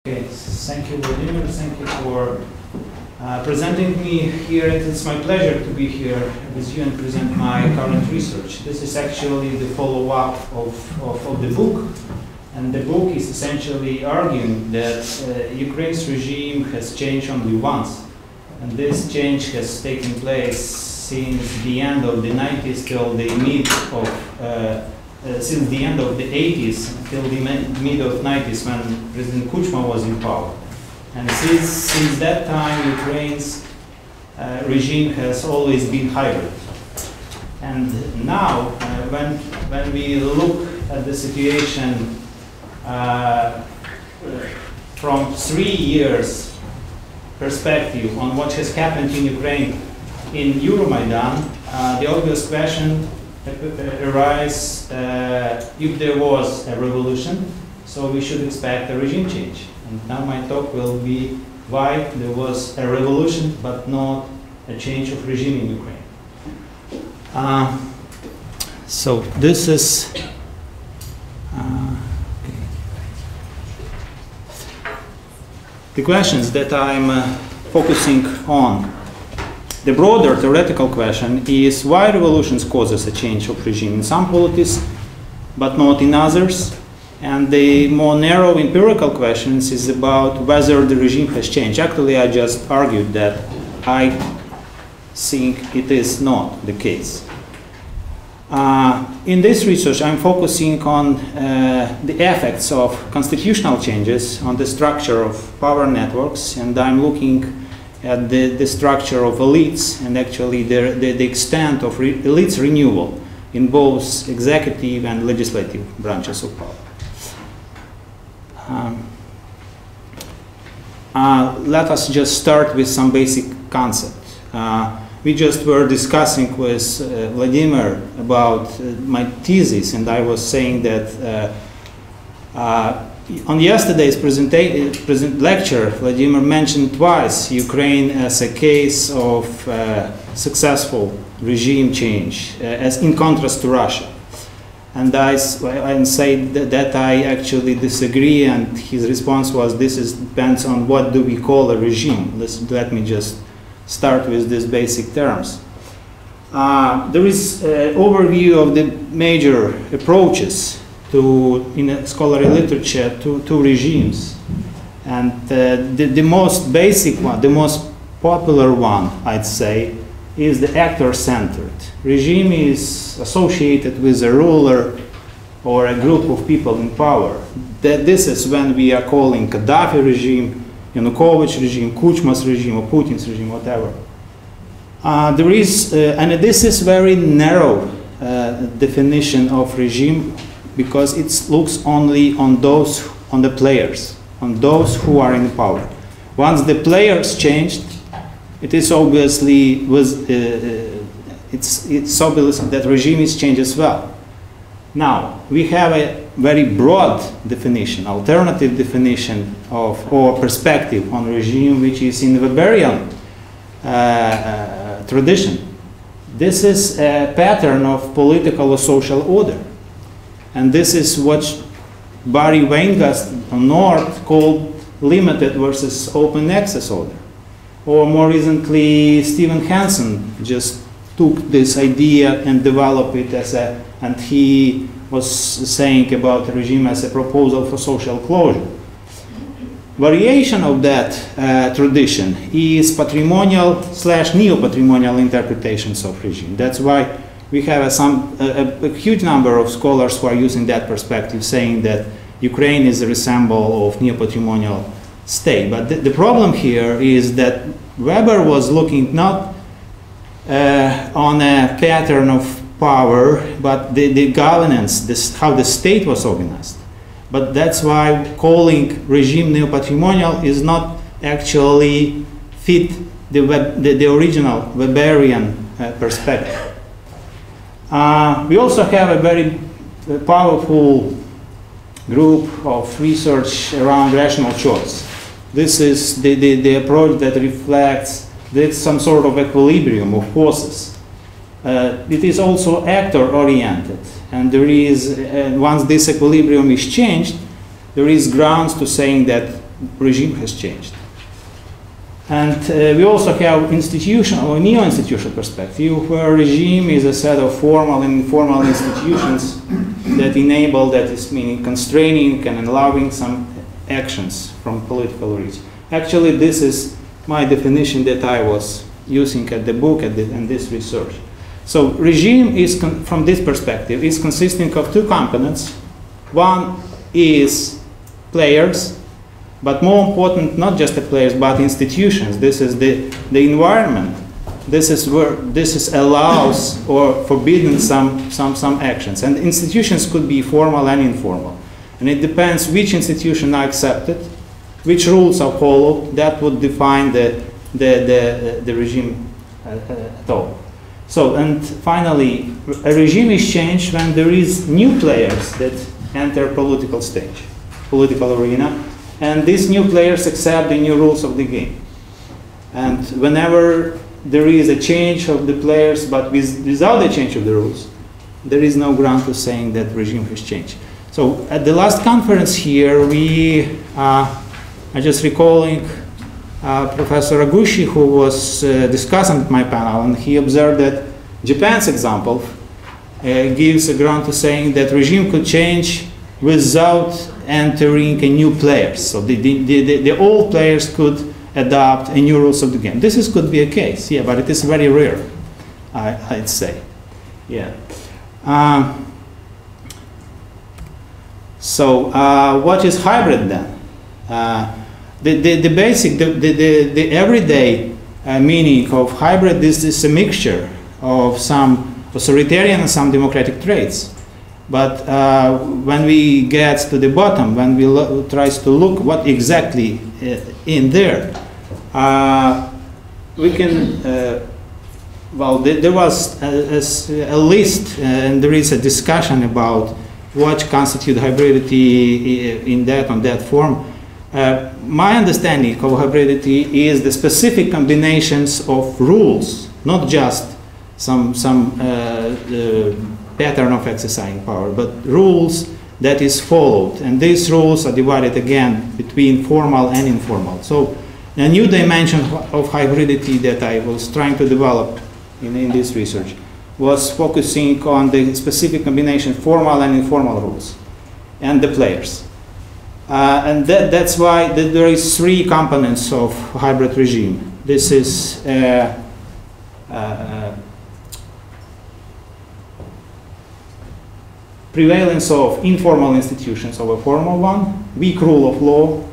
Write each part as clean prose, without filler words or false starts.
Okay, thank you, Vladimir. Thank you for presenting me here. It's my pleasure to be here with you and present my current research. This is actually the follow-up of the book. And the book is essentially arguing that Ukraine's regime has changed only once. And this change has taken place since the end of the 90s till the mid of since the end of the 80s until the mid of 90s when President Kuchma was in power. And since that time, Ukraine's regime has always been hybrid. And now, when we look at the situation from 3 years perspective on what has happened in Ukraine in Euromaidan, the obvious question arise if there was a revolution, so we should expect a regime change. And now my talk will be why there was a revolution but not a change of regime in Ukraine. So this is the questions that I'm focusing on. The broader theoretical question is why revolutions causes a change of regime in some polities, but not in others. And the more narrow empirical questions is about whether the regime has changed. Actually, I just argued that I think it is not the case. In this research, I'm focusing on the effects of constitutional changes on the structure of power networks, and I'm looking at the structure of elites and actually the extent of elites renewal in both executive and legislative branches of power. Let us just start with some basic concepts. We just were discussing with Vladimir about my thesis, and I was saying that on yesterday's lecture, Vladimir mentioned twice Ukraine as a case of successful regime change, as in contrast to Russia. And I say that I actually disagree, and his response was, this depends on what do we call a regime. Let me just start with these basic terms. There is an overview of the major approaches in scholarly literature to regimes. And the most basic one, the most popular one, I'd say, is the actor-centered. Regime is associated with a ruler or a group of people in power. This is when we are calling Gaddafi regime, Yanukovych regime, Kuchma's regime, or Putin's regime, whatever. And this is very narrow definition of regime, because it looks only on the players, on those who are in power. Once the players changed, it is obviously it's obvious that regime is changed as well. Now we have a very broad definition, alternative definition or perspective on regime, which is in the Weberian tradition. This is a pattern of political or social order. And this is what Barry Weingast on North called limited versus open access order. Or more recently, Stephen Hansen just took this idea and developed it and he was saying about the regime as a proposal for social closure. Variation of that tradition is patrimonial / neo-patrimonial interpretations of regime. That's why we have a huge number of scholars who are using that perspective, saying that Ukraine is a resemble of neo-patrimonial state. But the problem here is that Weber was looking not on a pattern of power, but the governance, how the state was organized. But that's why calling regime neo-patrimonial is not actually fit the original Weberian perspective. We also have a very powerful group of research around rational choice. This is the approach that reflects some sort of equilibrium of forces. It is also actor-oriented, and there is, once this equilibrium is changed, there is grounds to saying that regime has changed. And we also have institutional or neo-institutional perspective, where regime is a set of formal and informal institutions that enable, that is meaning constraining and allowing some actions from political reach. Actually, this is my definition that I was using at the book and this research. So regime is, from this perspective, is consisting of two components. One is players, but more important, not just the players, but institutions. This is the environment. This is where this allows or forbidden some actions. And institutions could be formal and informal. And it depends which institution are accepted, which rules are followed. That would define the regime at all. So, and finally, a regime is changed when there is new players that enter political stage, political arena. And these new players accept the new rules of the game. And whenever there is a change of the players, but without a change of the rules, there is no ground to saying that regime has changed. So at the last conference here, we are just recalling Professor Agushi, who was discussing my panel, and he observed that Japan's example gives a ground to saying that regime could change without entering a new players. So the old players could adopt a new rules of the game. This could be a case, yeah, but it is very rare, I'd say. Yeah. So what is hybrid then? The basic, the everyday meaning of hybrid is a mixture of some authoritarian and some democratic traits. But when we get to the bottom, when we tries to look what exactly in there, we can, well, there was a list and there is a discussion about what constitutes hybridity on that form. My understanding of hybridity is the specific combinations of rules, not just some pattern of exercising power, but rules that is followed. And these rules are divided again between formal and informal. So a new dimension of hybridity that I was trying to develop in this research was focusing on the specific combination formal and informal rules and the players. And that's why there is three components of hybrid regime. This is prevalence of informal institutions over formal one, weak rule of law,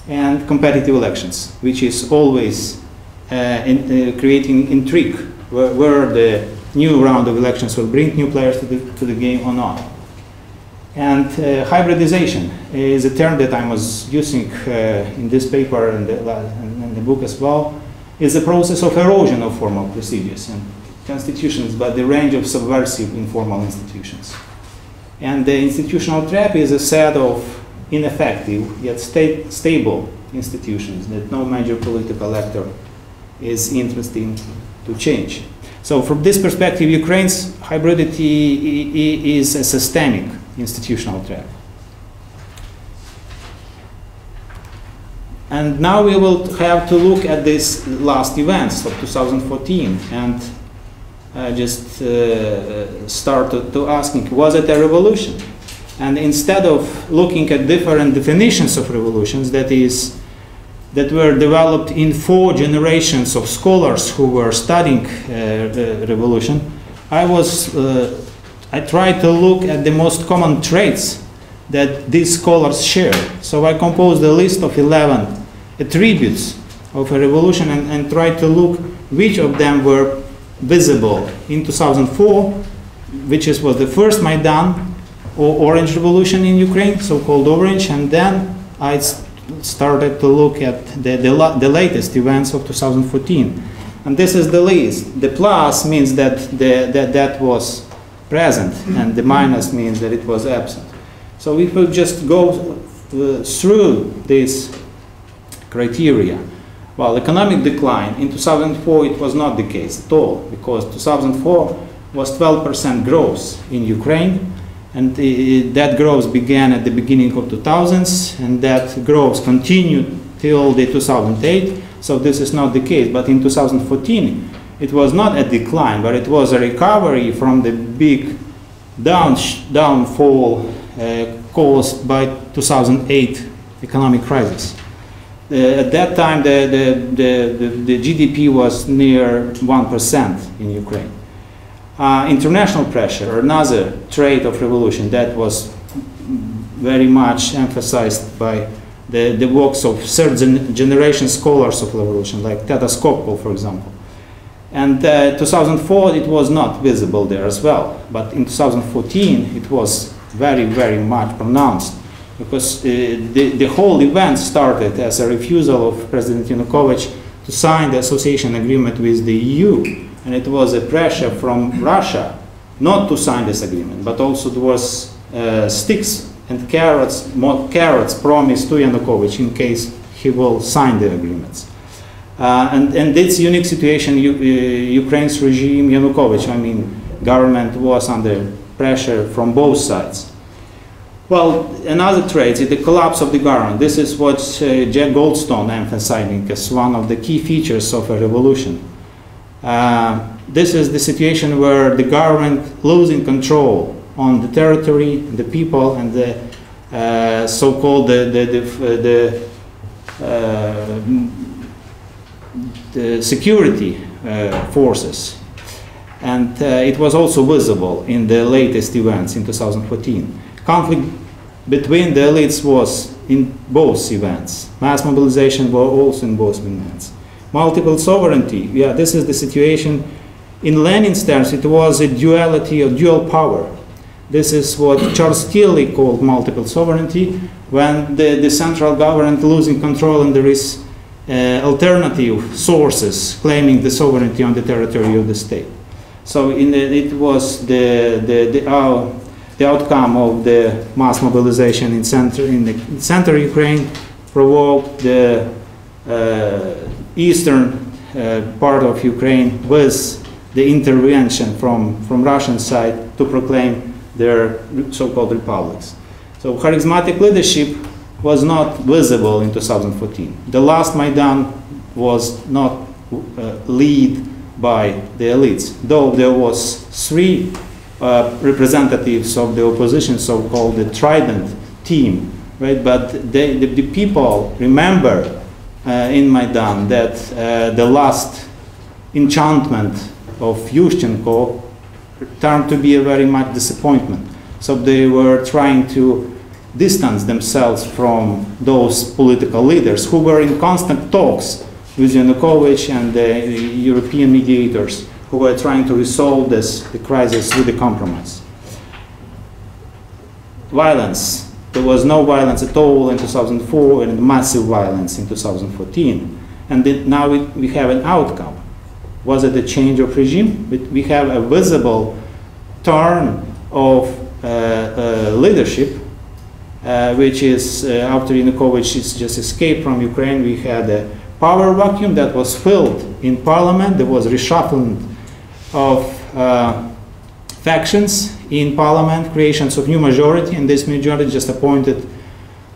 and competitive elections, which is always creating intrigue, where the new round of elections will bring new players to the game or not. And hybridization is a term that I was using in this paper and the book as well. Is the process of erosion of formal procedures and constitutions by the range of subversive informal institutions. And the institutional trap is a set of ineffective yet stable institutions that no major political actor is interested to change. So from this perspective, Ukraine's hybridity is a systemic institutional trap. And now we will have to look at these last events of 2014 and just start to asking, was it a revolution? And instead of looking at different definitions of revolutions, that were developed in 4 generations of scholars who were studying the revolution, I tried to look at the most common traits that these scholars share. So I composed a list of 11 attributes of a revolution and tried to look which of them were visible in 2004, which was the first Maidan or Orange Revolution in Ukraine, so-called Orange, and then I started to look at the latest events of 2014. And this is the list. The plus means that that was present, and the minus means that it was absent. So if we just go through this criteria, well, economic decline in 2004, it was not the case at all, because 2004 was 12% growth in Ukraine, And that growth began at the beginning of 2000s, and that growth continued till the 2008. So this is not the case. But in 2014, it was not a decline, but it was a recovery from the big downfall caused by 2008 economic crisis. At that time, the GDP was near 1% in Ukraine. International pressure, another trait of revolution that was very much emphasized by the works of third generation scholars of revolution, like Tadas Skocpol, for example. And 2004, it was not visible there as well. But in 2014, it was very, very much pronounced, because the whole event started as a refusal of President Yanukovych to sign the association agreement with the EU. And it was a pressure from Russia not to sign this agreement, but also there was sticks and carrots, more carrots promised to Yanukovych in case he will sign the agreements. And this unique situation, Ukraine's regime, Yanukovych, I mean, government was under pressure from both sides. Well, another trait is the collapse of the government. This is what Jack Goldstone emphasizing as one of the key features of a revolution. This is the situation where the government losing control on the territory, the people, and the so-called the security forces. And it was also visible in the latest events in 2014. Conflict between the elites was in both events. Mass mobilization was also in both events. Multiple sovereignty, yeah, this is the situation. In Lenin's terms, it was a duality of dual power. This is what Charles Tilly called multiple sovereignty, when the central government losing control and there is alternative sources claiming the sovereignty on the territory of the state. So it was the outcome of the mass mobilization in the center Ukraine provoked the eastern part of Ukraine with the intervention from Russian side to proclaim their so-called republics. So charismatic leadership was not visible in 2014. The last Maidan was not led by the elites, though there was three representatives of the opposition, so-called the Trident team, right? But the people remember in Maidan that the last enchantment of Yushchenko turned to be a very much disappointment. So they were trying to distance themselves from those political leaders who were in constant talks with Yanukovych and the European mediators who were trying to resolve the crisis with a compromise. Violence. There was no violence at all in 2004 and massive violence in 2014. And now we have an outcome. Was it a change of regime? We have a visible turn of leadership, which is after Yanukovych just escaped from Ukraine. We had a power vacuum that was filled in parliament. There was reshuffling of factions in parliament, creations of new majority, and this majority just appointed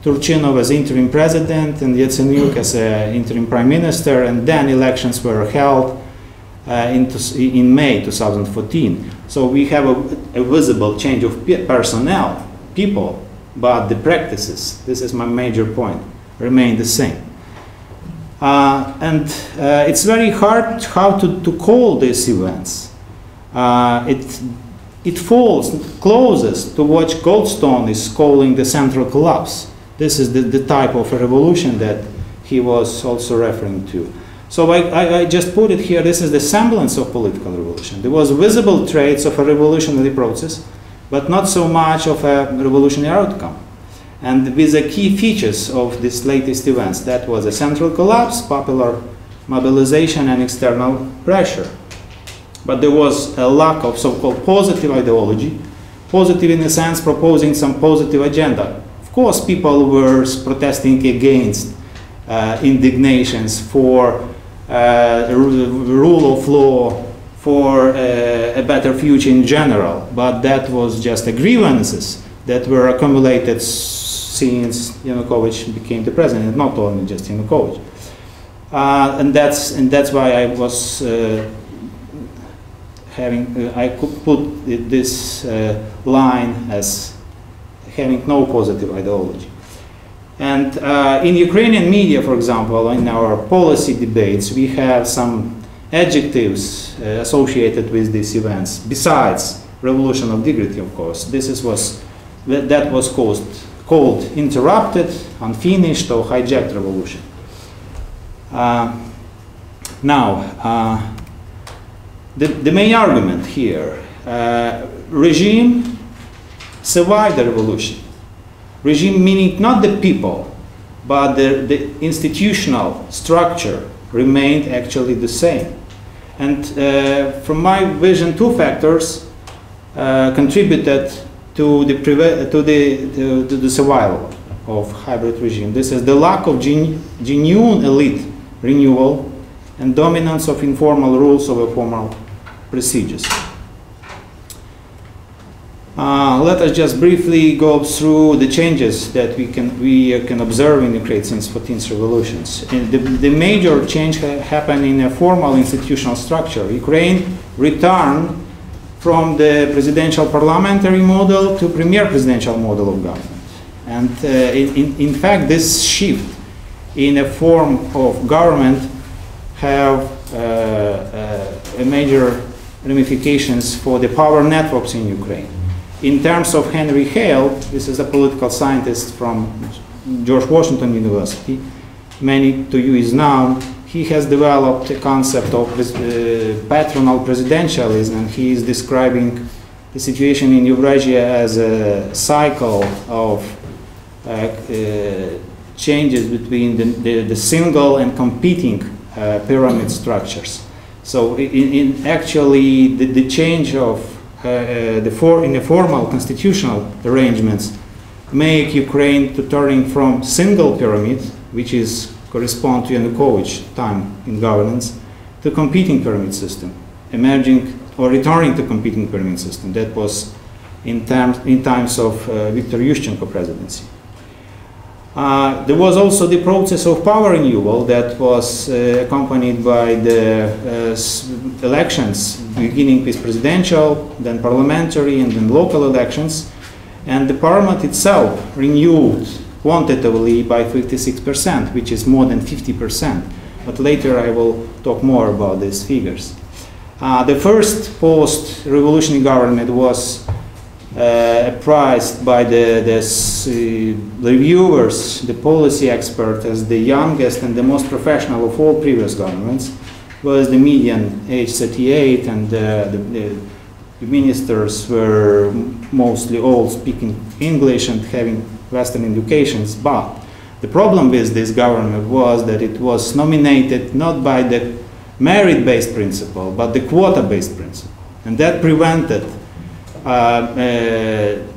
Turchinov as interim president and Yatsenyuk as interim prime minister, and then elections were held in May 2014. So we have a visible change of personnel, people, but the practices, this is my major point, remain the same. And it's very hard how to call these events. It falls closest to what Goldstone is calling the central collapse. This is the type of a revolution that he was also referring to. So I just put it here, this is the semblance of political revolution. There was visible traits of a revolutionary process, but not so much of a revolutionary outcome. And with the key features of these latest events, that was a central collapse, popular mobilization, and external pressure. But there was a lack of so-called positive ideology, positive in a sense proposing some positive agenda. Of course, people were protesting against indignations for rule of law, for a better future in general, but that was just the grievances that were accumulated since Yanukovych became the president, not only just Yanukovych. And that's why I was I could put this line as having no positive ideology. And in Ukrainian media, for example, in our policy debates, we have some adjectives associated with these events, besides revolution of dignity, of course. That was called interrupted, unfinished, or hijacked revolution. The main argument here, regime survived the revolution. Regime meaning not the people, but the institutional structure remained actually the same. And from my vision, two factors contributed to the survival of hybrid regime. This is the lack of genuine elite renewal and dominance of informal rules over formal procedures. Let us just briefly go through the changes that we can observe in Ukraine since 14th revolutions. And the major change happened in a formal institutional structure. Ukraine returned from the presidential parliamentary model to premier presidential model of government. And in fact, this shift in a form of government have a major ramifications for the power networks in Ukraine. In terms of Henry Hale, this is a political scientist from George Washington University, many to you is known. He has developed a concept of patronal presidentialism, and he is describing the situation in Eurasia as a cycle of changes between the single and competing pyramid structures. So actually the change of in the formal constitutional arrangements make Ukraine to turning from single pyramid, which is correspond to Yanukovych time in governance, to competing pyramid system, emerging or returning to competing pyramid system. That was in times of Viktor Yushchenko presidency. There was also the process of power renewal that was accompanied by the elections, beginning with presidential, then parliamentary, and then local elections. And the parliament itself renewed quantitatively by 56%, which is more than 50%. But later I will talk more about these figures. The first post-revolutionary government was apprised by the reviewers, the policy expert, as the youngest and the most professional of all previous governments, was the median age 38, and the ministers were mostly all speaking English and having Western educations. But the problem with this government was that it was nominated not by the merit-based principle, but the quota-based principle, and that prevented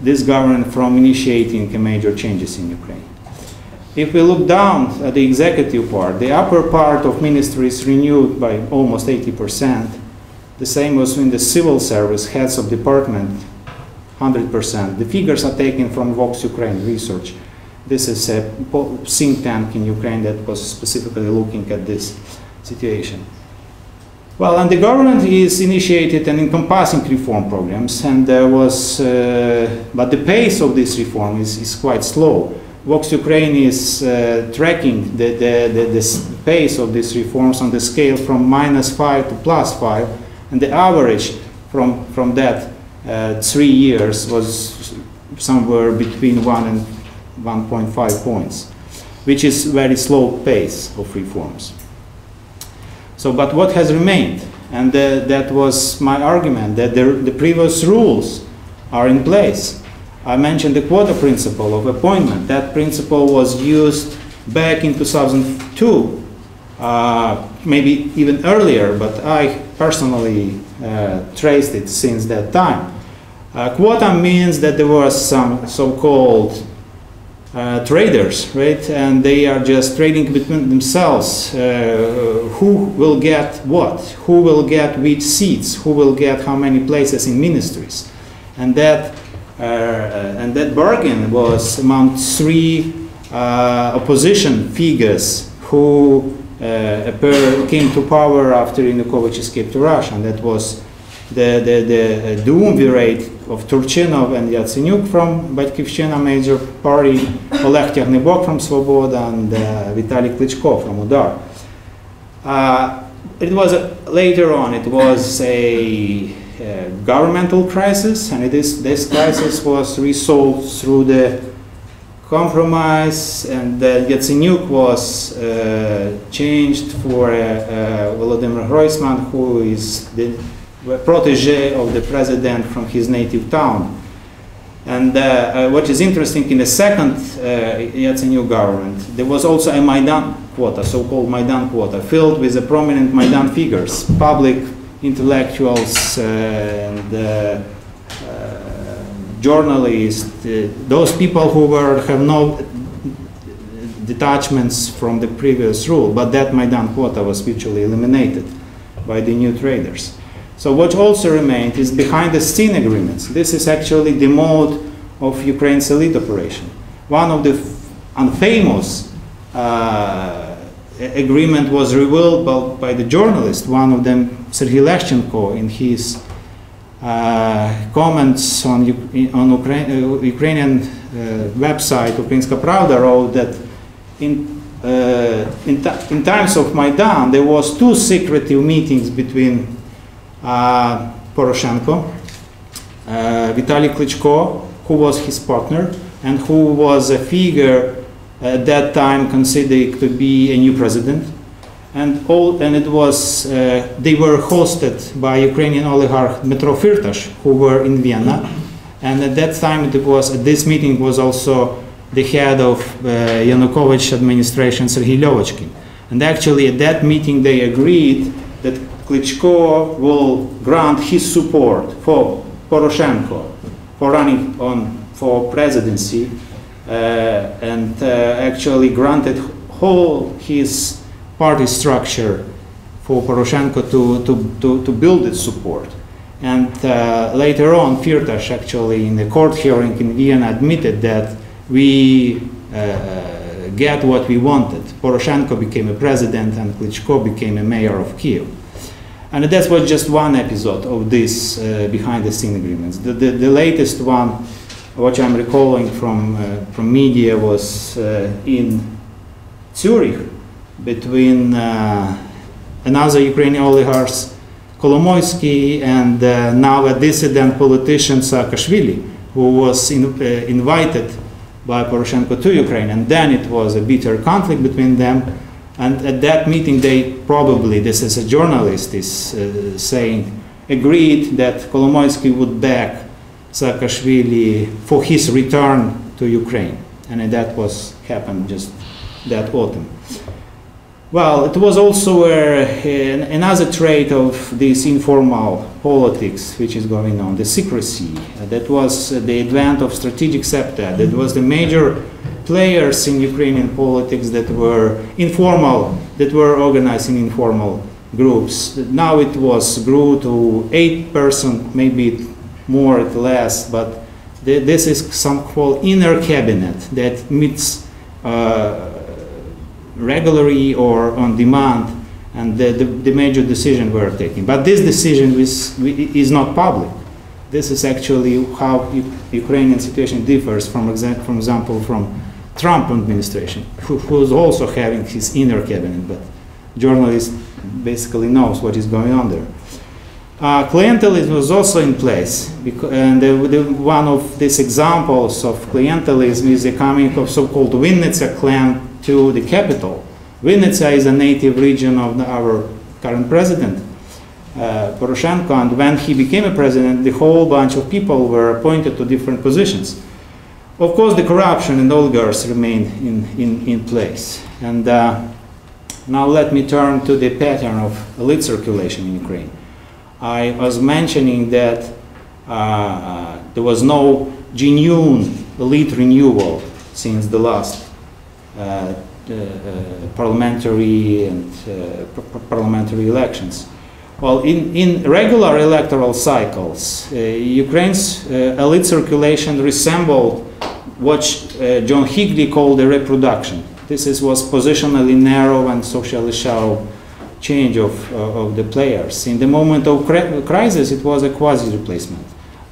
this government from initiating major changes in Ukraine. If we look down at the executive part, the upper part of ministries renewed by almost 80%. The same was in the civil service, heads of department, 100%. The figures are taken from Vox Ukraine research. This is a think tank in Ukraine that was specifically looking at this situation. Well, and the government is initiated an encompassing reform programs, and there was, but the pace of this reform is quite slow. Vox Ukraine is tracking the pace of these reforms on the scale from -5 to +5, and the average from that 3 years was somewhere between 1 and 1.5 points, which is very slow pace of reforms. So, but what has remained, and that was my argument, that the previous rules are in place. I mentioned the quota principle of appointment. That principle was used back in 2002, maybe even earlier, but I personally traced it since that time. Quota means that there was some so-called traders, right? And they are just trading between themselves. Who will get what? Who will get which seats? Who will get how many places in ministries? And that bargain was among three opposition figures who came to power after Yanukovych escaped to Russia, and that was the duumvirate of Turchinov and Yatsenyuk from Batkivshchina major party, Oleg Ternybok from Svoboda, and Vitaly Klitschko from Udar. It was later on. It was a governmental crisis, and this crisis was resolved through the compromise, and Yatsenyuk was changed for Volodymyr Groysman, who is the protege of the president from his native town. And what is interesting, in the second Yatsenyuk government, there was also a Maidan quota, so-called Maidan quota, filled with the prominent Maidan figures, public intellectuals and journalists, those people who have no detachments from the previous rule, but that Maidan quota was virtually eliminated by the new traders. So what also remained is behind-the-scene agreements. This is actually the mode of Ukraine's elite operation. One of the unfamous agreement was revealed by the journalist, one of them, Sergei Leshchenko, in his comments on Ukrainian website, Ukrainska Pravda, wrote that in times of Maidan, there was two secretive meetings between Poroshenko, Vitaly Klitschko, who was his partner, and who was a figure at that time considered to be a new president, and it was they were hosted by Ukrainian oligarch Dmitro Firtash, who were in Vienna, and at that time this meeting was also the head of Yanukovych administration, Sergei Levachkin, and actually at that meeting they agreed that Klitschko will grant his support for Poroshenko for running for presidency, and actually granted whole his party structure for Poroshenko to build its support. And later on, Firtash actually in the court hearing in Vienna admitted that we get what we wanted. Poroshenko became a president and Klitschko became a mayor of Kiev. And that was just one episode of this behind-the-scene agreements. The latest one, which I'm recalling from media, was in Zurich between another Ukrainian oligarch, Kolomoisky, and now a dissident politician, Saakashvili, who was invited by Poroshenko to Ukraine. And then it was a bitter conflict between them. And at that meeting, they probably, this is a journalist is saying, agreed that Kolomoisky would back Saakashvili for his return to Ukraine. And that happened just that autumn. Well, it was also another trait of this informal politics which is going on, the secrecy. That was the advent of strategic septa. That was the major players in Ukrainian politics that were informal, that were organized in informal groups. Now it grew to 8%, maybe more or less, but this is some called inner cabinet that meets regularly or on demand, and the major decision were taken. But this decision is not public. This is actually how Ukrainian situation differs from example from Trump administration, who is also having his inner cabinet, but journalists basically knows what is going on there. Clientelism was also in place, and one of these examples of clientelism is the coming of so-called Vinnytsia clan to the capital. Vinnytsia is a native region of our current president, Poroshenko, and when he became a president, the whole bunch of people were appointed to different positions. Of course, the corruption and oligarchs remained in place. And now let me turn to the pattern of elite circulation in Ukraine. I was mentioning that there was no genuine elite renewal since the last parliamentary and parliamentary elections. Well, in regular electoral cycles, Ukraine's elite circulation resembled what John Higley called a reproduction. This was positionally narrow and socially shallow change of the players. In the moment of crisis, it was a quasi-replacement.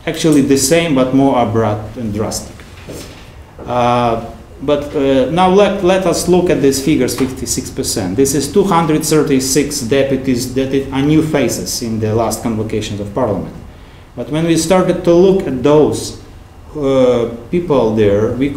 Actually the same, but more abrupt and drastic. Now let us look at these figures, 56%. This is 236 deputies that are new faces in the last convocations of parliament. But when we started to look at those people there, we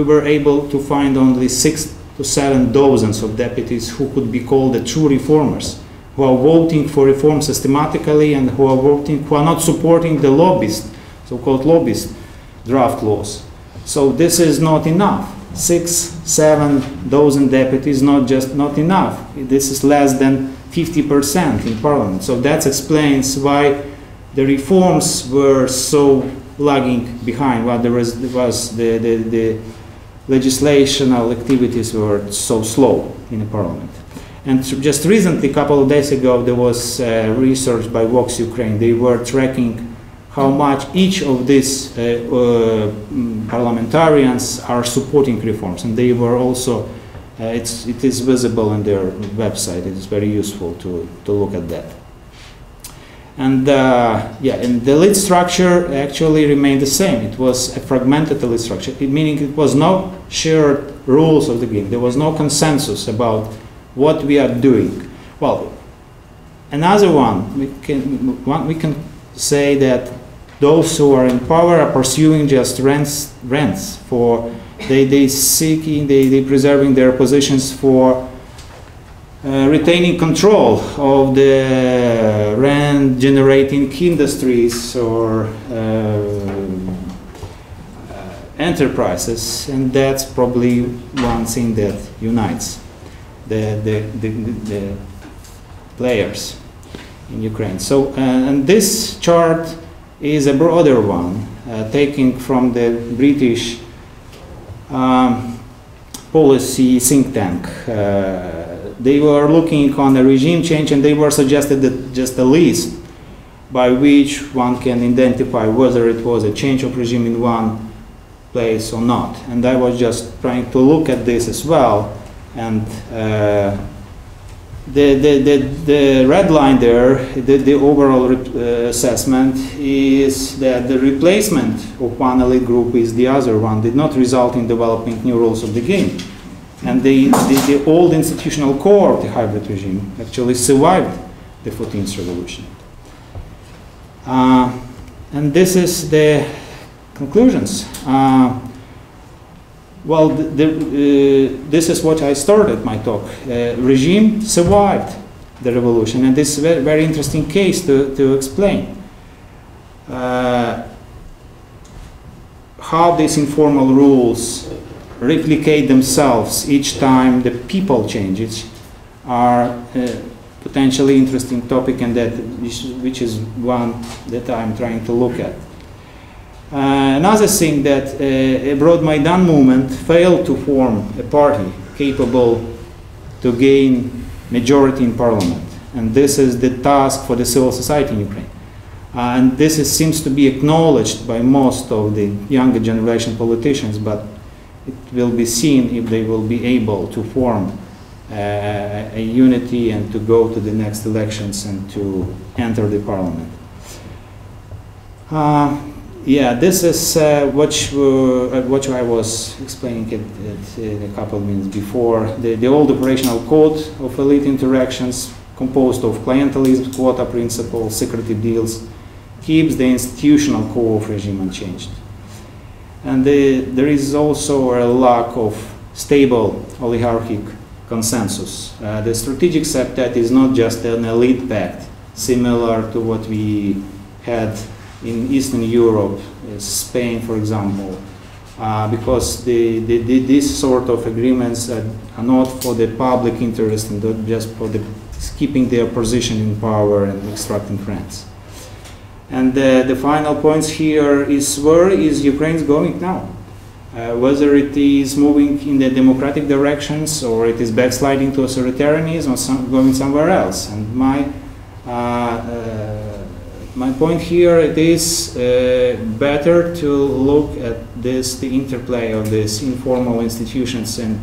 were able to find only 6 to 7 dozens of deputies who could be called the true reformers, who are voting for reform systematically and who are not supporting the lobbyist, so-called lobbyist draft laws. So this is not enough. 6, 7 dozen deputies, not enough. This is less than 50% in parliament. So that explains why the reforms were so lagging behind, why the legislational activities were so slow in the parliament. And just recently, a couple of days ago, there was research by Vox Ukraine. They were tracking how much each of these parliamentarians are supporting reforms, and they were also, it is visible on their website. It is very useful to look at that. And and the elite structure actually remained the same. It was a fragmented elite structure, meaning it was no shared rules of the game. There was no consensus about what we are doing. Well, another one, we can say that those who are in power are pursuing just rents for they preserving their positions for retaining control of the rent generating industries or enterprises, and that's probably one thing that unites the players in Ukraine. So and this chart is a broader one, taken from the British policy think tank. They were looking on a regime change, and they were suggested that just a list by which one can identify whether it was a change of regime in one place or not. And I was just trying to look at this as well, and the red line there, the overall assessment is that the replacement of one elite group with the other one did not result in developing new rules of the game. And the old institutional core of the hybrid regime actually survived the 14th revolution. And this is the conclusions. Well, this is what I started my talk. Regime survived the revolution, and this is a very, very interesting case to explain how these informal rules replicate themselves each time the people changes are potentially interesting topic, and which is one that I'm trying to look at. Another thing that a broad Maidan movement failed to form a party capable to gain majority in parliament, and this is the task for the civil society in Ukraine. And this seems to be acknowledged by most of the younger generation politicians, but it will be seen if they will be able to form a unity and to go to the next elections and to enter the parliament. Yeah, this is what I was explaining a couple of minutes before. The old operational code of elite interactions, composed of clientelism, quota principle, secretive deals, keeps the institutional core of regime unchanged. And there is also a lack of stable oligarchic consensus. The strategic septet is not just an elite pact, similar to what we had in Eastern Europe, Spain, for example, because these sort of agreements are not for the public interest and not just for keeping their position in power and extracting friends. And the final points here is, where is Ukraine going now? whether it is moving in the democratic directions or it is backsliding to authoritarianism or going somewhere else. And my point here, it is better to look at this, the interplay of these informal institutions and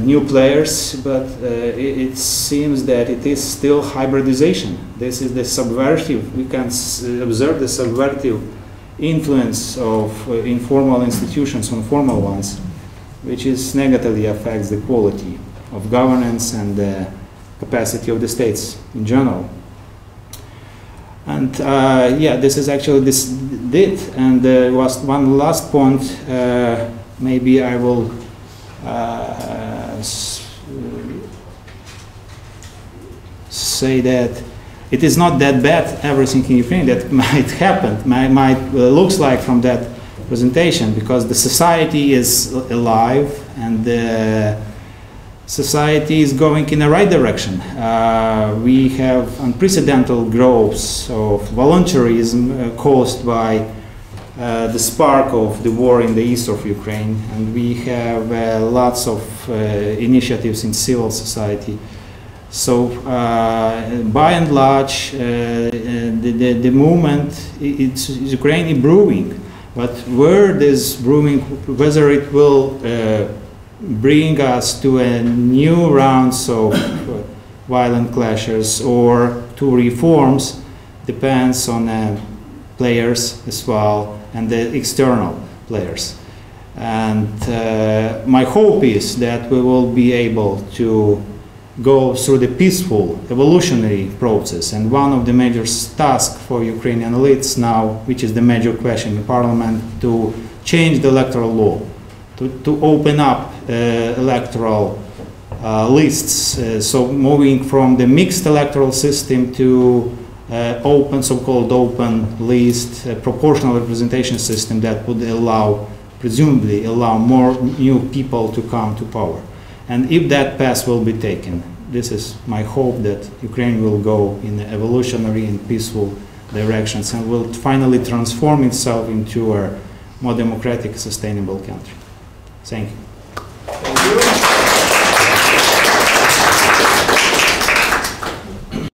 new players, but it seems that it is still hybridization. This is the subversive, we can observe the subversive influence of informal institutions on formal ones, which is negatively affects the quality of governance and the capacity of the states in general. And yeah, this is actually it. And there was one last point. Maybe I will say that it is not that bad, everything in Ukraine that might happen, looks like from that presentation, because the society is alive and the society is going in the right direction. We have unprecedented growth of voluntarism caused by the spark of the war in the east of Ukraine, and we have lots of initiatives in civil society. So by and large, the movement, it's Ukraine brewing, but where this brewing, whether it will bring us to a new rounds of violent clashes or to reforms, depends on players as well and the external players. And my hope is that we will be able to go through the peaceful evolutionary process, and one of the major tasks for Ukrainian elites now, which is the major question in parliament, to change the electoral law, to open up electoral lists, so moving from the mixed electoral system to open, so-called open list, proportional representation system that would allow, presumably allow more new people to come to power. And if that path will be taken, this is my hope that Ukraine will go in evolutionary and peaceful directions and will finally transform itself into a more democratic, sustainable country. Thank you.